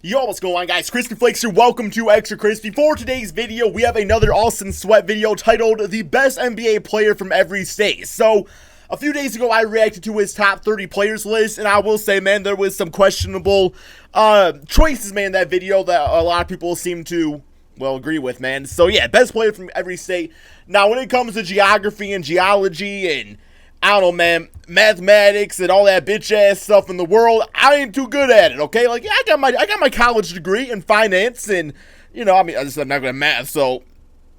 Yo, what's going on, guys? Crispy Flakes here. Welcome to Extra Crispy. For today's video, we have another Austin Sweat video titled The Best NBA Player from Every State. So, a few days ago, I reacted to his top 30 players list, and I will say, man, there was some questionable choices, man, in that video that a lot of people seem to, well, agree with, man. So, yeah, best player from every state. Now, when it comes to geography and geology and I don't know, man, mathematics and all that bitch-ass stuff in the world, I ain't too good at it, okay? Like, yeah, I got my college degree in finance, and, you know, I mean, I'm not good at math, so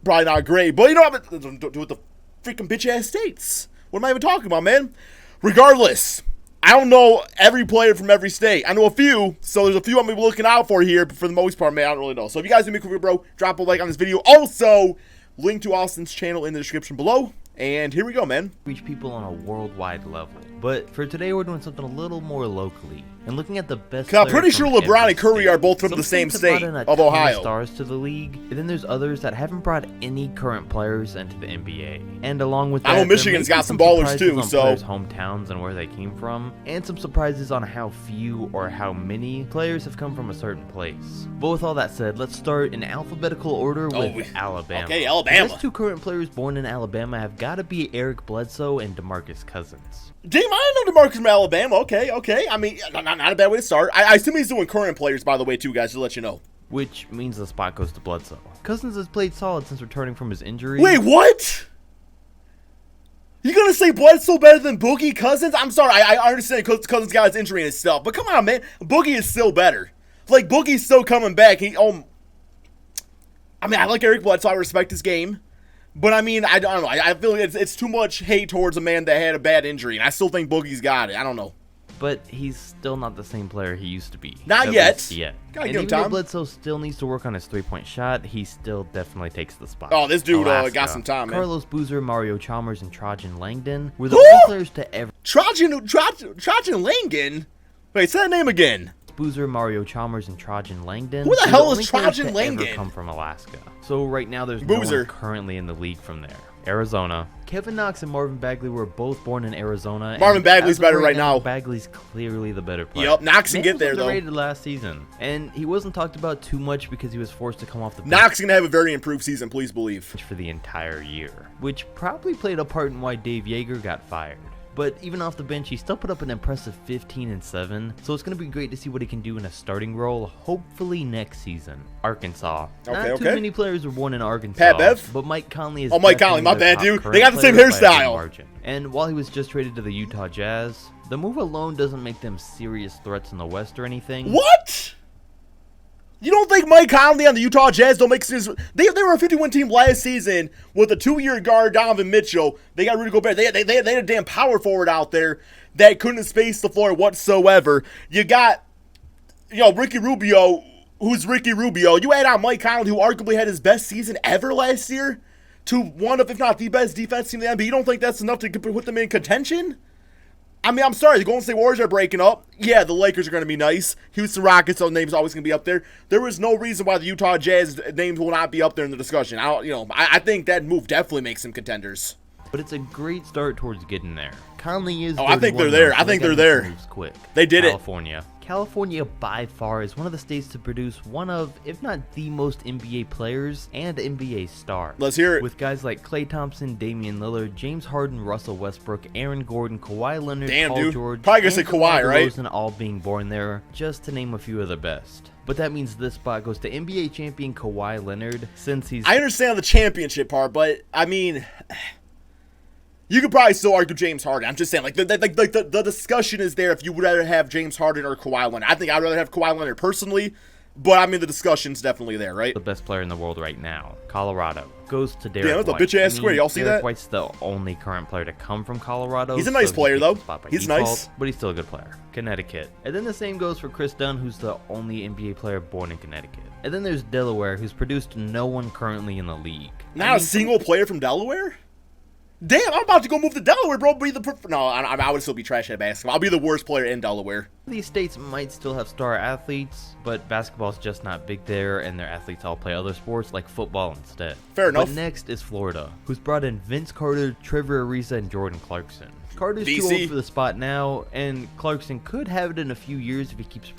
probably not great. But, you know, I'm do with the freaking bitch-ass states. What am I even talking about, man? Regardless, I don't know every player from every state. I know a few, so there's a few I'm going to be looking out for here, but for the most part, man, I don't really know. So if you guys do me a quick, bro, drop a like on this video. Also, link to Austin's channel in the description below. And here we go, man. Reach people on a worldwide level. But for today, we're doing something a little more locally and looking at the best. I'm pretty sure LeBron and Curry are both from the same state of Ohio. Stars to the league, and then there's others that haven't brought any current players into the NBA. And along with that, I know Michigan's got some ballers too, so hometowns and where they came from, and some surprises on how few or how many players have come from a certain place. But with all that said, let's start in alphabetical order with Alabama. Okay, Alabama. The best two current players born in Alabama have got to be Eric Bledsoe and DeMarcus Cousins. Damn, I didn't know DeMarcus from Alabama. Okay. I mean, not a bad way to start. I assume he's doing current players, by the way, too, guys, to let you know. Which means the spot goes to Bledsoe. Cousins has played solid since returning from his injury. Wait, what? You gonna say Bledsoe better than Boogie Cousins? I'm sorry, I understand Cousins got his injury and stuff, but come on, man. Boogie is still better. Like, Boogie's still coming back. I mean, I like Eric Bledsoe. I respect his game. But, I mean, I don't know. I feel like it's too much hate towards a man that had a bad injury, and I still think Boogie's got it. I don't know. But he's still not the same player he used to be. Not yet. And even though Bledsoe still needs to work on his three-point shot, he still definitely takes the spot. Oh, this dude got some time, man. Carlos Boozer, Mario Chalmers, and Trajan Langdon were the only players to ever... Trajan Langdon? Wait, say that name again. Boozer, Mario Chalmers, and Trajan Langdon. Who the hell is Trajan Langdon? Ever come from Alaska. So right now there's no one currently in the league from there. Arizona. Kevin Knox and Marvin Bagley were both born in Arizona. Marvin Bagley's better right now. Bagley's clearly the better player. Yep, Knox can get there, though. He was underrated last season, and he wasn't talked about too much because he was forced to come off the bench. Knox is going to have a very improved season, please believe. For the entire year, which probably played a part in why Dave Yeager got fired. But even off the bench, he still put up an impressive 15 and 7, so it's going to be great to see what he can do in a starting role, hopefully next season. Arkansas. Not too many players were born in Arkansas, Pat Bev? But Mike Conley is Mike Conley, my bad, dude. They got the same hairstyle. And while he was just traded to the Utah Jazz, the move alone doesn't make them serious threats in the West or anything. What? You don't think Mike Conley on the Utah Jazz don't make sense? They were a 51 team last season with a 2-year guard, Donovan Mitchell. They got Rudy Gobert. They had a damn power forward out there that couldn't space the floor whatsoever. You got, Ricky Rubio, who's Ricky Rubio. You add on Mike Conley, who arguably had his best season ever last year, to one of, if not the best defense team in the NBA. You don't think that's enough to put them in contention? I mean, I'm sorry, the Golden State Warriors are breaking up. Yeah, the Lakers are going to be nice. Houston Rockets, those names are always going to be up there. There is no reason why the Utah Jazz names will not be up there in the discussion. I think that move definitely makes them contenders. But it's a great start towards getting there. Conley is. I think they're there. I think they're there. Quick. They did California. California by far is one of the states to produce one of, if not the most NBA players and NBA stars. Let's hear it. With guys like Klay Thompson, Damian Lillard, James Harden, Russell Westbrook, Aaron Gordon, Kawhi Leonard, Paul George, probably gonna say Kawhi, right? And all being born there, just to name a few of the best. But that means this spot goes to NBA champion Kawhi Leonard, since he's... I understand the championship part, but I mean... You could probably still argue James Harden. I'm just saying, the discussion is there if you would rather have James Harden or Kawhi Leonard. I think I'd rather have Kawhi Leonard personally, but I mean, the discussion's definitely there, right? The best player in the world right now, Colorado, goes to Derek White. Yeah, that's a bitch-ass square. Y'all see that? Derek White's the only current player to come from Colorado. He's a nice player, though. He's nice. But he's still a good player. Connecticut. And then the same goes for Chris Dunn, who's the only NBA player born in Connecticut. And then there's Delaware, who's produced no one currently in the league. Not a single player from Delaware? Damn, I'm about to go move to Delaware, bro. No, I would still be trash at basketball. I'll be the worst player in Delaware. These states might still have star athletes, but basketball's just not big there, and their athletes all play other sports like football instead. Fair enough. But next is Florida, who's brought in Vince Carter, Trevor Ariza, and Jordan Clarkson. Carter's too old for the spot now, and Clarkson could have it in a few years if he keeps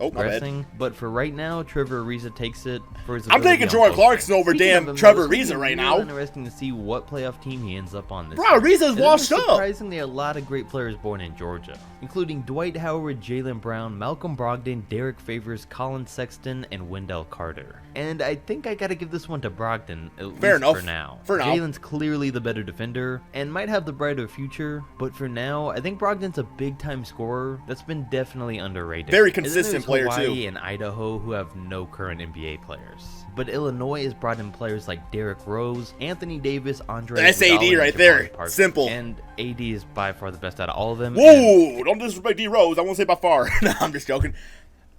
Oh, my bad. But for right now, Trevor Ariza takes it for his. I'm taking Jordan Clarkson over damn Trevor Ariza right now. Interesting to see what playoff team he ends up on this. Bro, Ariza's washed up. Surprisingly, a lot of great players born in Georgia, including Dwight Howard, Jaylen Brown, Malcolm Brogdon, Derek Favors, Colin Sexton, and Wendell Carter. And I think I gotta give this one to Brogdon, at least for now. Jalen's clearly the better defender and might have the brighter future, but for now, I think Brogdon's a big-time scorer that's been definitely underrated. Very consistent player Hawaii too. And Idaho, who have no current NBA players. But Illinois has brought in players like Derrick Rose, Anthony Davis, Andre That's Iguodala, AD right there. Simple. And AD is by far the best out of all of them. Whoa, don't disrespect D Rose. I won't say by far. No, I'm just joking.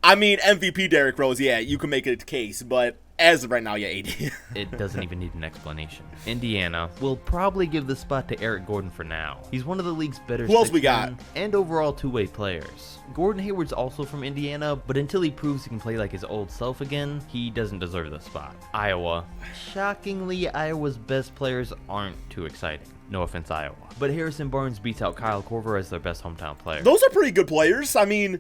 I mean, MVP Derrick Rose, yeah, you can make it a case, but as of right now, yeah, AD. It doesn't even need an explanation. Indiana will probably give the spot to Eric Gordon for now. He's one of the league's better Who else we got? And overall two-way players. Gordon Hayward's also from Indiana, but until he proves he can play like his old self again, he doesn't deserve the spot. Iowa. Shockingly, Iowa's best players aren't too exciting. No offense, Iowa. But Harrison Barnes beats out Kyle Korver as their best hometown player. Those are pretty good players. I mean,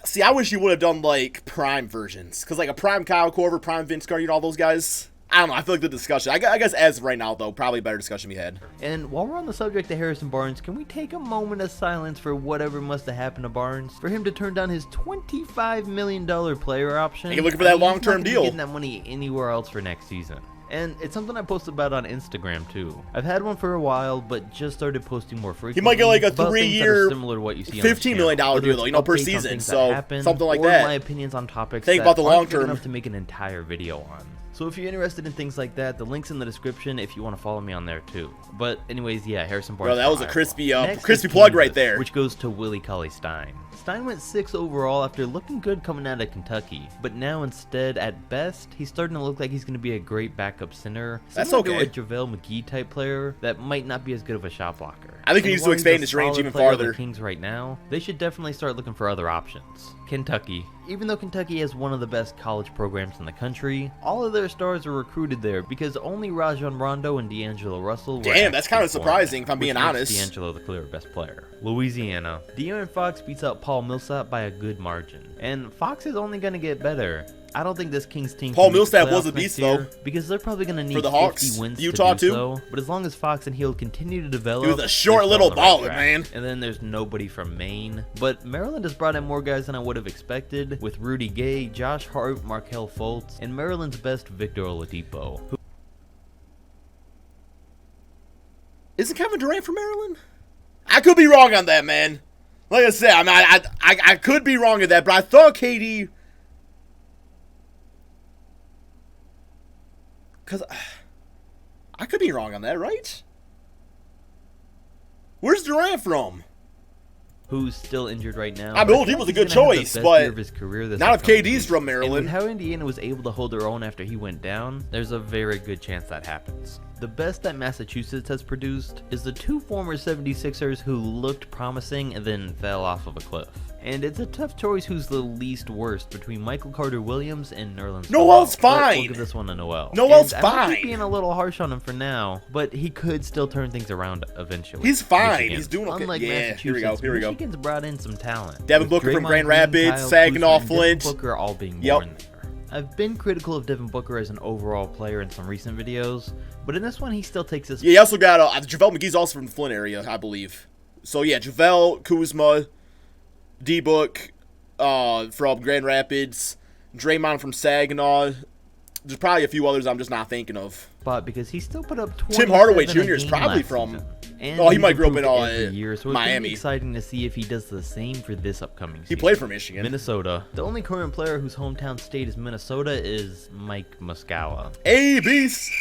see, I wish you would have done, like, prime versions. Because, like, a prime Kyle Korver, prime Vince Carter, all those guys. I don't know. I feel like the discussion. I guess as of right now, though, probably a better discussion we had. And while we're on the subject of Harrison Barnes, can we take a moment of silence for whatever must have happened to Barnes? For him to turn down his $25 million player option? You're looking for that long-term deal. He's not getting that money anywhere else for next season. And it's something I posted about on Instagram too. I've had one for a while, but just started posting more frequently. He might get like a 3-year, similar to what you see $15 million deal, though, you know, per season. So something like that. My opinions on topics think that about the long aren't big term enough to make an entire video on. So if you're interested in things like that, the link's in the description if you want to follow me on there too. But anyways, yeah, Harrison Barnes. Bro, that was a crispy plug right there. Which goes to Willie Cauley-Stein. Stein went 6 overall after looking good coming out of Kentucky, but now instead, at best, he's starting to look like he's going to be a great backup center. That's similar okay. to a JaVale McGee type player that might not be as good of a shot blocker. I think he needs to expand his range even farther. The Kings right now, they should definitely start looking for other options. Kentucky. Even though Kentucky has one of the best college programs in the country, all of their stars are recruited there because only Rajon Rondo and D'Angelo Russell were. Damn, that's kind of surprising if I'm being honest. D'Angelo the clear best player. Louisiana. De'Aaron Fox beats out Paul Millsap by a good margin. And Fox is only going to get better. I don't think this Kings team. Paul Millsap was a beast though, because they're probably going to need for the Hawks. 50 wins Utah to do too. So. But as long as Fox and Hill continue to develop, he was a short little baller, man. And then there's nobody from Maine. But Maryland has brought in more guys than I would have expected, with Rudy Gay, Josh Hart, Markelle Fultz, and Maryland's best Victor Oladipo. Isn't Kevin Durant from Maryland? I could be wrong on that, man. Like I said, I mean, I could be wrong on that, but I thought KD. Because I could be wrong on that, right? Where's Durant from? Who's still injured right now. I mean, he was a good choice, but not if KD's from Maryland. And with how Indiana was able to hold their own after he went down, there's a very good chance that happens. The best that Massachusetts has produced is the 2 former 76ers who looked promising and then fell off of a cliff. And it's a tough choice who's the least worst between Michael Carter-Williams and Nerlens. Noel's fine. We'll give this one to Noel. Noel's fine. I might be being a little harsh on him for now, but he could still turn things around eventually. He's fine. Michigan. He's doing okay. Unlike yeah, here we go. Michigan's brought in some talent. Devin Booker from Grand Rapids, Saginaw, Flint. Devin Booker all being born there. I've been critical of Devin Booker as an overall player in some recent videos, but in this one he still takes his. Yeah, he also got JaVale McGee's also from the Flint area, I believe. So yeah, JaVale, Kuzma, D-Book from Grand Rapids, Draymond from Saginaw. There's probably a few others I'm just not thinking of. But because he still put up 27 Tim Hardaway Jr. is probably from. Oh, he might grow up in year, so Miami. It's exciting to see if he does the same for this upcoming season. He played for Michigan. Minnesota. The only current player whose hometown state is Minnesota is Mike Muscala. A-Beast.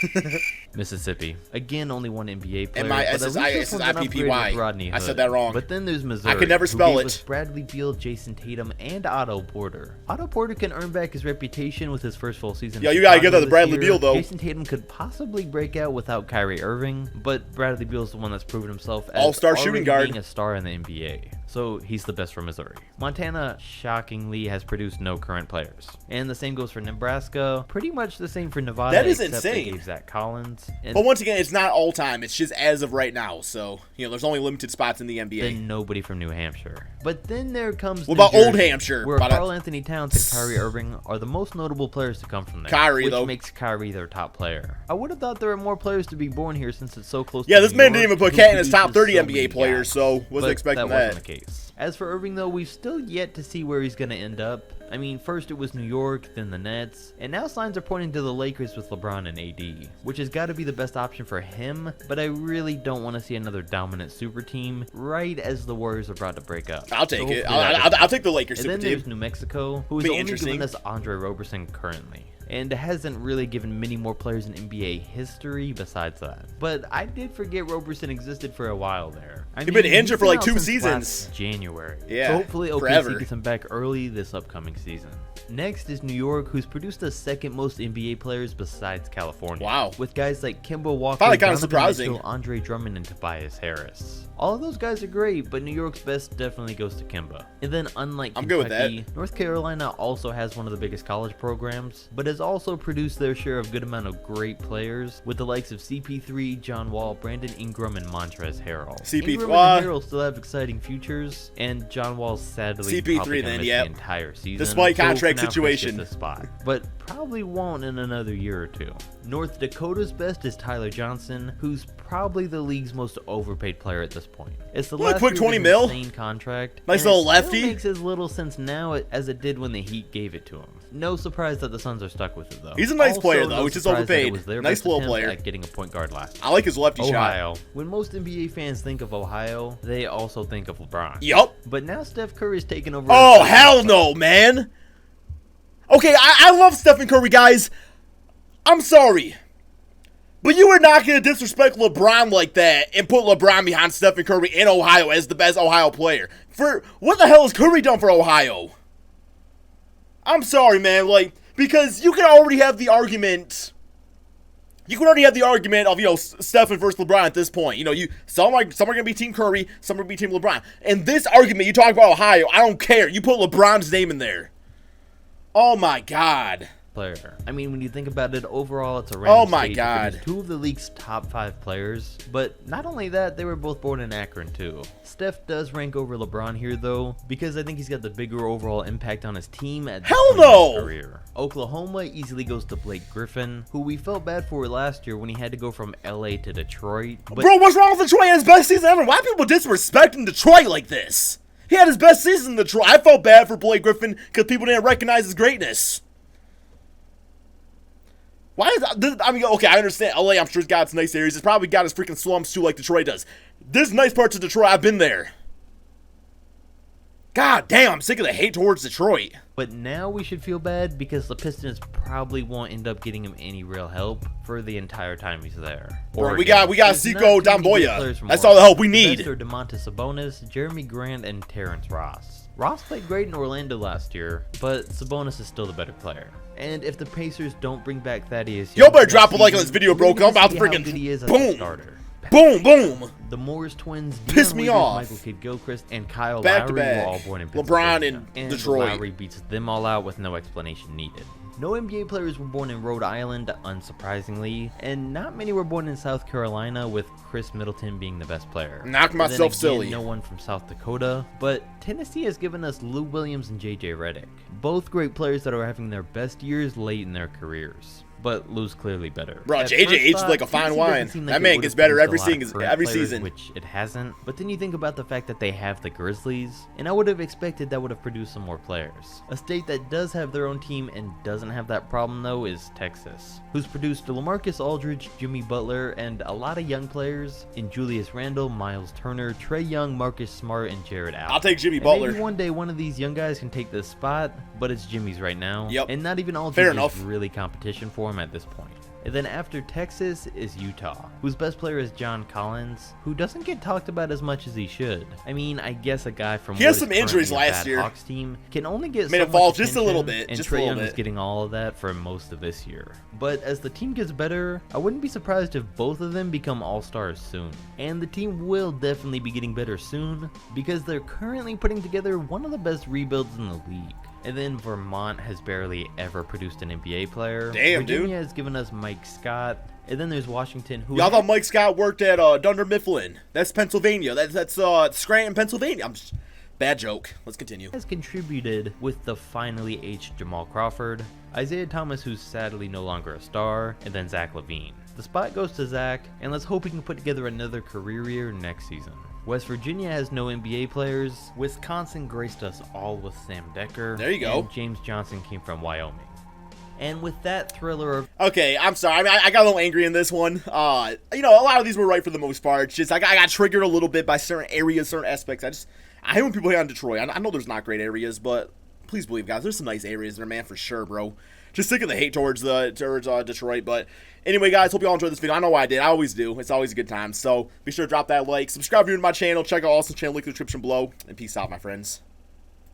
Mississippi. Again, only one NBA player. And my IPPY. I said that wrong. But then there's Missouri. I could never spell it. With Bradley Beal, Jason Tatum, and Otto Porter. Otto Porter can earn back his reputation with his first full season. Yeah, you gotta give that to Bradley Beal though. Jason Tatum could possibly break out without Kyrie Irving, but Bradley Beal is the one that's proven himself as all-star shooting guard, being a star in the NBA. so he's the best from Missouri. Montana, shockingly, has produced no current players. And the same goes for Nebraska, pretty much the same for Nevada. That is except insane. They gave Zach Collins. And but once again, it's not all time. It's just as of right now. So, there's only limited spots in the NBA. Then nobody from New Hampshire. But then there comes What New about Jersey, Old Hampshire? where Karl Anthony Towns and Kyrie Irving are the most notable players to come from there. Kyrie, which though. makes Kyrie their top player. I would have thought there were more players to be born here since it's so close Yeah, to this New man York, didn't even put who Cat in his top produces 30 so NBA many players, guys. so wasn't But expecting that. that. Wasn't the case. As for Irving, though, we've still yet to see where he's going to end up. I mean, first it was New York, then the Nets, and now signs are pointing to the Lakers with LeBron and AD, which has got to be the best option for him, but I really don't want to see another dominant super team right as the Warriors are about to break up. I'll take it. hopefully I'll take the Lakers And super then team. there's New Mexico, who is Be only interesting. giving us Andre Roberson currently, and hasn't really given many more players in NBA history besides that. But I did forget Roberson existed for a while there. He's been injured for like out 2 since seasons. last January. Yeah, So hopefully OKC forever. gets him back early this upcoming season. Next is New York, who's produced the second most NBA players besides California. Wow. With guys like Kemba Walker, Probably kinda Donovan surprising. Mitchell, Andre Drummond, and Tobias Harris. All of those guys are great, but New York's best definitely goes to Kemba. And then unlike I'm good with Kentucky, North Carolina also has one of the biggest college programs, but has also produced their share of good amount of great players with the likes of CP3, John Wall, Brandon Ingram, and Montrezl Harrell. CP3 Ingram and Harrell still have exciting futures, and John Wall's sadly CP3 probably gonna then, miss yep. the entire season. Despite so contract for now, Chris situation. gets a spot, but probably won't in another year or two. North Dakota's best is Tyler Johnson, who's probably the league's most overpaid player at this point. It's the What, a last quick year of 20 his mil? insane contract. Nice and it little still lefty? makes as little sense now as it did when the Heat gave it to him. No surprise that the Suns are stuck with it though. He's a nice Also, player, though. no He's just surprise that it overpaid. was their Nice best little attempt player. at getting a point guard last year. I like his lefty shot. Ohio. When most NBA fans think of Ohio, they also think of LeBron. Yup. But now Steph Curry's taken over. Oh, as hell no, man. Okay, I love Stephen Curry, guys. I'm sorry. But you are not going to disrespect LeBron like that and put LeBron behind Stephen Curry in Ohio as the best Ohio player. For what the hell has Curry done for Ohio? I'm sorry, man. Because you can already have the argument. You can already have the argument of, Stephen versus LeBron at this point. Some are going to be Team Curry, some are going to be Team LeBron. And this argument, you talk about Ohio, I don't care. You put LeBron's name in there. Oh, my God. Player. I mean, when you think about it, overall, it's a random Oh my state to God. produce two of the league's top 5 players. But not only that, they were both born in Akron too. Steph does rank over LeBron here though, because I think he's got the bigger overall impact on his team at this Hell point in his no! career. Oklahoma easily goes to Blake Griffin, who we felt bad for last year when he had to go from LA to Detroit. But Bro, what's wrong with Detroit? He had his best season ever. Why are people disrespecting Detroit like this? He had his best season in Detroit. I felt bad for Blake Griffin because people didn't recognize his greatness. Why is that? I mean, okay, I understand. LA, I'm sure it's got its nice areas. It's probably got its freaking slums too, like Detroit does. There's nice parts of Detroit. I've been there. God damn, I'm sick of the hate towards Detroit. But now we should feel bad because the Pistons probably won't end up getting him any real help for the entire time he's there. Bro, we got There's Sekou not too many good Damboya. players from That's all the help we need. The best are Domantas Sabonis, Jeremy Grant, and Terrence Ross. Ross played great in Orlando last year, but Sabonis is still the better player. And if the Pacers don't bring back Thaddeus Yo, Young better for drop next a like on season, this video, bro, we're 'cause I'm gonna about to see how freaking good he is as a boom. starter. Boom, boom. The Morris twins, Piss Dion me Waiters, off. Michael Kidd-Gilchrist, and Kyle Back to Lowry back. were all born in LeBron Pennsylvania. in And Detroit. Lowry beats them all out with no explanation needed. No NBA players were born in Rhode Island, unsurprisingly, and not many were born in South Carolina, with Chris Middleton being the best player. Knocked And then myself again, silly. No one from South Dakota, but Tennessee has given us Lou Williams and JJ Redick, both great players that are having their best years late in their careers. But Lou's clearly better. Bro, At JJ first ages thought, like a fine Tennessee wine. doesn't seem That it man would've gets better produced every a lot of season- current every players, season. which it hasn't. But then you think about the fact that they have the Grizzlies, and I would have expected that would have produced some more players. A state that does have their own team and doesn't have that problem though is Texas, who's produced LaMarcus Aldridge, Jimmy Butler, and a lot of young players in Julius Randle, Miles Turner, Trae Young, Marcus Smart, and Jared Allen. I'll take Jimmy And Butler. maybe one day one of these young guys can take this spot, but it's Jimmy's right now. Yep. And not even Fair Aldridge enough. is really competition for him at this point. And then after Texas is Utah, whose best player is John Collins, who doesn't get talked about as much as he should. I mean, I guess a guy from he had some injuries last year. Hawks team can only get made so him fall much just a little bit, and just Trae a Young little was bit. getting all of that for most of this year. But as the team gets better, I wouldn't be surprised if both of them become all-stars soon. And the team will definitely be getting better soon, because they're currently putting together one of the best rebuilds in the league. And then Vermont has barely ever produced an NBA player. Damn, Virginia dude. has given us Mike Scott. And then there's Washington, who... Y'all thought Mike Scott worked at Dunder Mifflin. That's Pennsylvania. That's Scranton, Pennsylvania. Bad joke. Let's continue. has contributed with the finally aged Jamal Crawford, Isaiah Thomas, who's sadly no longer a star, and then Zach LaVine. The spot goes to Zach, and let's hope he can put together another career year next season. West Virginia has no NBA players. Wisconsin graced us all with Sam Decker. There you go. And James Johnson came from Wyoming. And with that thriller of... Okay, I'm sorry. I mean, I got a little angry in this one. You know, a lot of these were right for the most part. It's just I got triggered a little bit by certain areas, certain aspects. I hate when people hate on Detroit. I know there's not great areas, but please believe, guys, there's some nice areas there, man, for sure, bro. Just sick of the hate towards Detroit. But anyway, guys, hope you all enjoyed this video. I know I did. I always do. It's always a good time. So be sure to drop that like, subscribe if you're new to my channel, check out Austin's channel, link in the description below, and peace out, my friends.